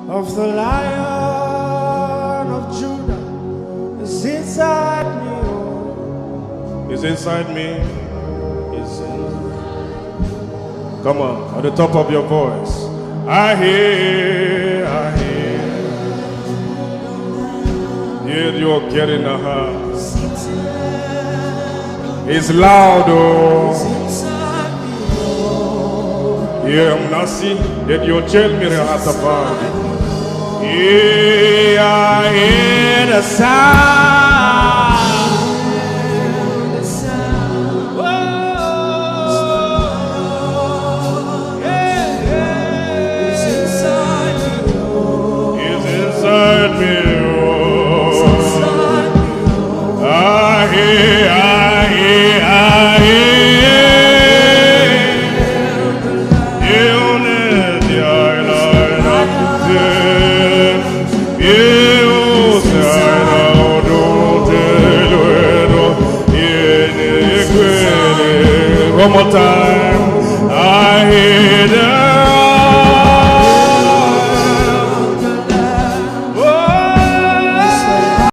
of the Lion of Judah is inside me. Oh. Is inside me. Is inside. Come on, at the top of your voice. I hear, I hear. Hear your getting a heart. It's loud, oh. Yeah, I'm not seeing that you tell me about it. Yeah, I hear the sound. Oh, yeah, yeah. It's inside me. It's inside me. Oh. I hear, I hear, I hear. One more time, I hear the